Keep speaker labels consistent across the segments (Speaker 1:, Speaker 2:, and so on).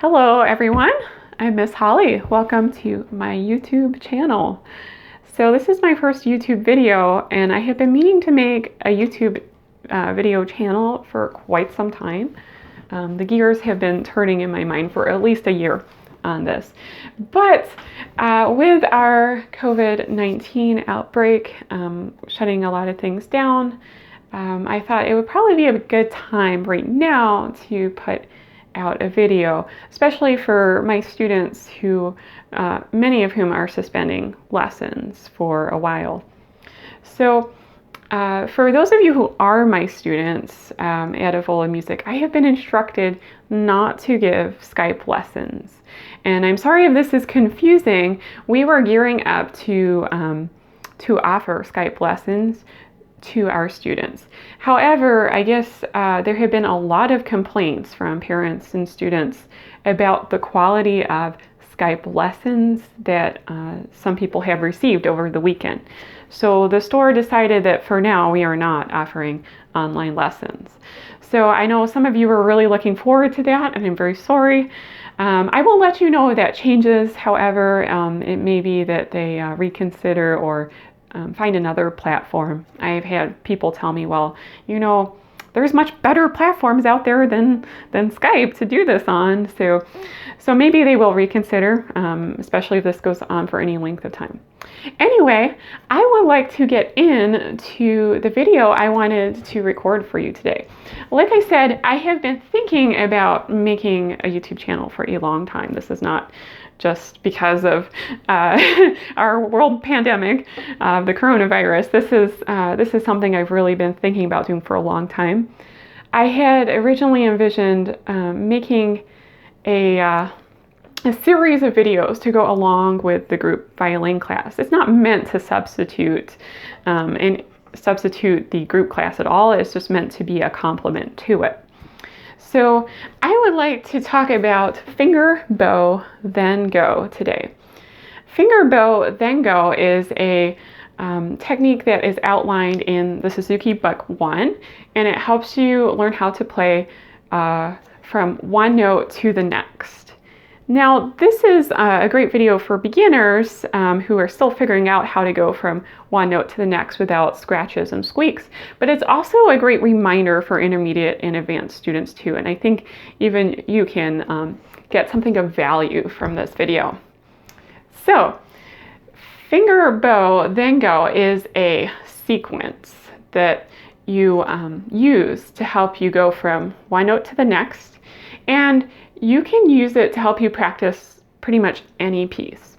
Speaker 1: Hello everyone, I'm Miss Holly. Welcome to my YouTube channel. So this is my first YouTube video and I have been meaning to make a YouTube video channel for quite some time. The gears have been turning in my mind for at least a year on this. But with our COVID-19 outbreak shutting a lot of things down, I thought it would probably be a good time right now to put out a video, especially for my students who, many of whom are suspending lessons for a while. So for those of you who are my students at Violin Music, I have been instructed not to give Skype lessons. And I'm sorry if this is confusing. We were gearing up to offer Skype lessons to our students. However, I guess there have been a lot of complaints from parents and students about the quality of Skype lessons that some people have received over the weekend. So the store decided that for now we are not offering online lessons. So I know some of you are really looking forward to that, and I'm very sorry. I will let you know if that changes. However, it may be that they reconsider or find another platform. I've had people tell me, well, you know, there's much better platforms out there than Skype to do this on. So maybe they will reconsider, especially if this goes on for any length of time. Anyway, I would like to get into the video I wanted to record for you today. Like I said, I have been thinking about making a YouTube channel for a long time. This is not just because of our world pandemic, the coronavirus. This is something I've really been thinking about doing for a long time. I had originally envisioned making a series of videos to go along with the group violin class. It's not meant to substitute the group class at all. It's just meant to be a complement to it. So I would like to talk about finger, bow, then go today. Finger, bow, then go is a technique that is outlined in the Suzuki Book 1, and it helps you learn how to play from one note to the next. Now, this is a great video for beginners who are still figuring out how to go from one note to the next without scratches and squeaks, but it's also a great reminder for intermediate and advanced students too, and I think even you can get something of value from this video. So, finger, bow, then go is a sequence that you use to help you go from one note to the next, and you can use it to help you practice pretty much any piece.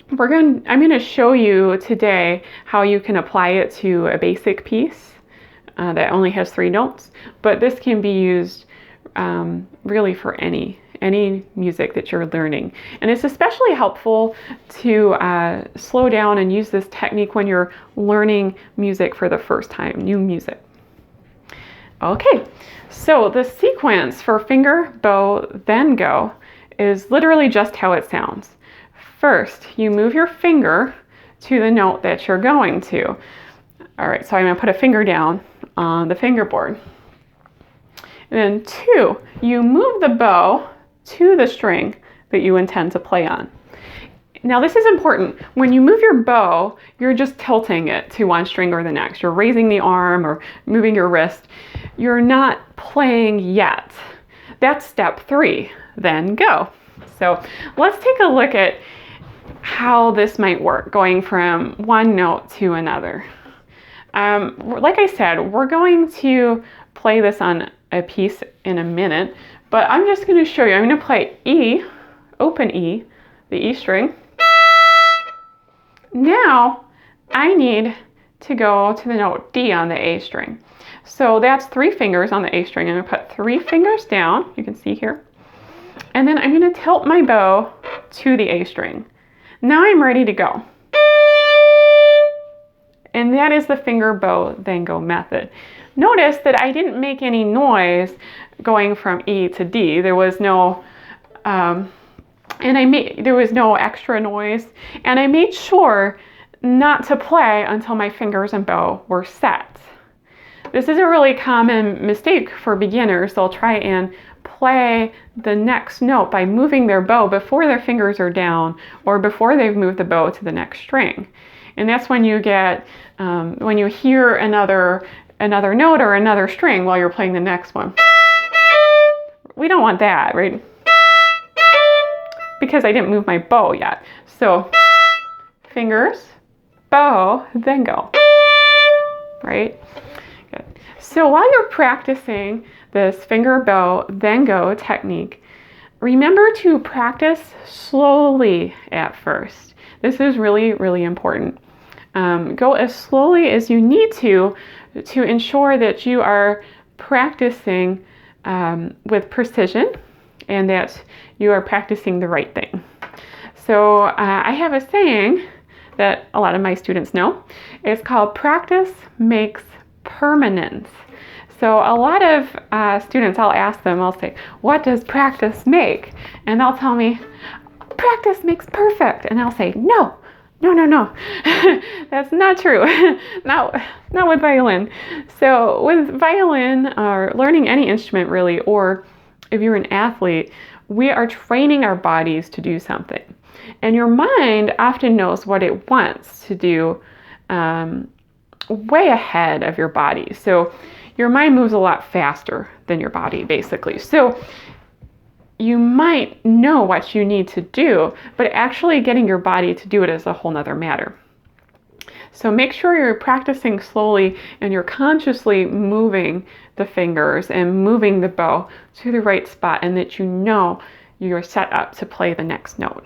Speaker 1: I'm going to show you today how you can apply it to a basic piece that only has 3 notes, but this can be used really for any music that you're learning. And it's especially helpful to slow down and use this technique when you're learning music for the first time, new music. Okay, so the sequence for finger, bow, then go is literally just how it sounds. First, you move your finger to the note that you're going to. All right, so I'm going to put a finger down on the fingerboard. And then 2, you move the bow to the string that you intend to play on. Now this is important. When you move your bow, you're just tilting it to one string or the next. You're raising the arm or moving your wrist. You're not playing yet. That's step 3, then go. So let's take a look at how this might work, going from one note to another. Like I said, we're going to play this on a piece in a minute, but I'm just going to show you. I'm going to play E, open E, the E string. Now I need to go to the note D on the A string. So that's 3 fingers on the A string. I'm going to put 3 fingers down, you can see here. And then I'm going to tilt my bow to the A string. Now I'm ready to go. And that is the finger, bow, then go method. Notice that I didn't make any noise going from E to D. There was no there was no extra noise, and I made sure not to play until my fingers and bow were set. This is a really common mistake for beginners. They'll try and play the next note by moving their bow before their fingers are down or before they've moved the bow to the next string. And that's when you get, when you hear another note or another string while you're playing the next one. We don't want that, right? Because I didn't move my bow yet. So fingers, bow, then go, right? Good. So while you're practicing this finger, bow, then go technique, remember to practice slowly at first. This is really, really important. Go as slowly as you need to ensure that you are practicing with precision and that you are practicing the right thing. So I have a saying that a lot of my students know. It's called practice makes permanence. So a lot of students, I'll ask them, I'll say, what does practice make? And they'll tell me, practice makes perfect. And I'll say, no. That's not true. not with violin. So with violin, or learning any instrument really, or if you're an athlete, we are training our bodies to do something. And your mind often knows what it wants to do way ahead of your body. So your mind moves a lot faster than your body, basically. So you might know what you need to do, but actually getting your body to do it is a whole nother matter. So make sure you're practicing slowly and you're consciously moving the fingers and moving the bow to the right spot, and that you know you're set up to play the next note.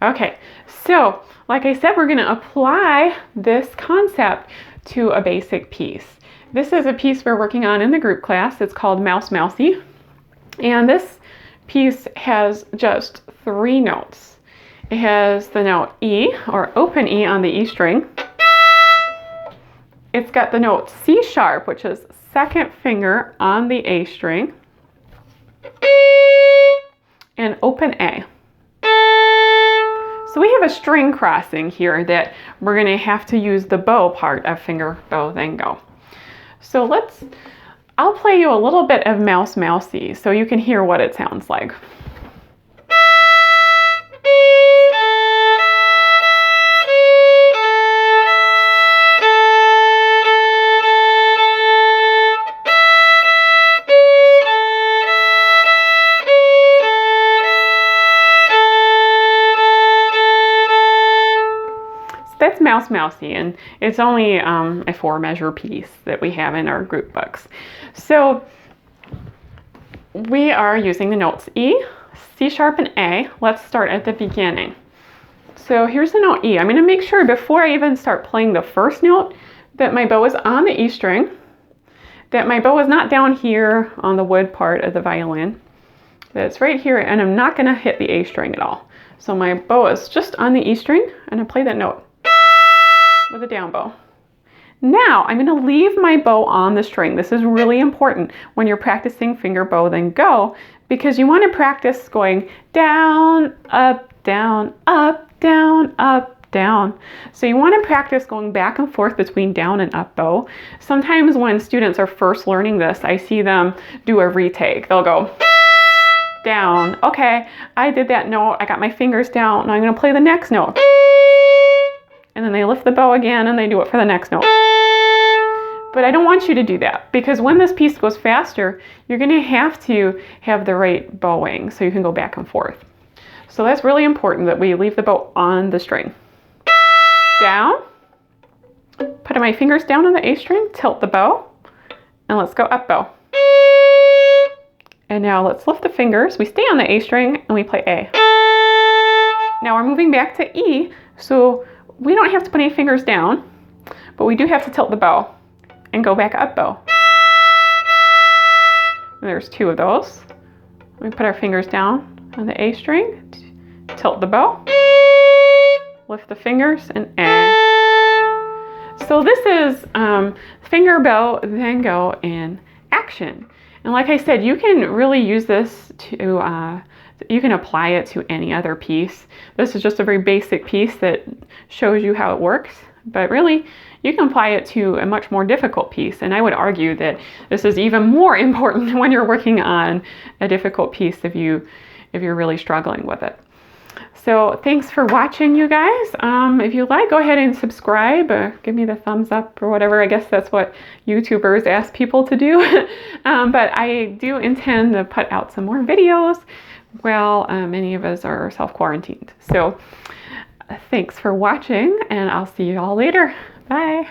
Speaker 1: Okay, so like I said, we're going to apply this concept to a basic piece. This is a piece we're working on in the group class. It's called Mouse Mousey. And this piece has just 3 notes. It has the note E, or open E, on the E string. It's got the note C sharp, which is second finger on the A string, and open A. So we have a string crossing here that we're going to have to use the bow part of finger, bow, then go. So I'll play you a little bit of Mouse Mousey so you can hear what it sounds like. That's Mouse Mousey, and it's only a 4-measure piece that we have in our group books. So we are using the notes E, C sharp, and A. Let's start at the beginning. So here's the note E. I'm going to make sure before I even start playing the first note that my bow is on the E string, that my bow is not down here on the wood part of the violin, that it's right here, and I'm not going to hit the A string at all. So my bow is just on the E string, and I play that note with a down bow. Now I'm going to leave my bow on the string. This is really important when you're practicing finger, bow, then go, because you want to practice going down, up, down, up, down, up, down. So you want to practice going back and forth between down and up bow. Sometimes when students are first learning this, I see them do a retake. They'll go down. Okay, I did that note. I got my fingers down. Now I'm going to play the next note. And then they lift the bow again and they do it for the next note. But I don't want you to do that, because when this piece goes faster, you're going to have the right bowing so you can go back and forth. So that's really important that we leave the bow on the string. Down. Put my fingers down on the A string, tilt the bow, and let's go up bow. And now let's lift the fingers. We stay on the A string and we play A. Now we're moving back to E, so we don't have to put any fingers down, but we do have to tilt the bow and go back up bow. And there's 2 of those. We put our fingers down on the A string, tilt the bow, lift the fingers, and A. So this is finger, bow, then go in action. And like I said, you can really use this to you can apply it to any other piece. This is just a very basic piece that shows you how it works, but really you can apply it to a much more difficult piece. And I would argue that this is even more important when you're working on a difficult piece if you're really struggling with it. So thanks for watching, you guys. If you like, go ahead and subscribe, give me the thumbs up or whatever. I guess that's what YouTubers ask people to do. But I do intend to put out some more videos while many of us are self-quarantined. So thanks for watching, and I'll see you all later. Bye.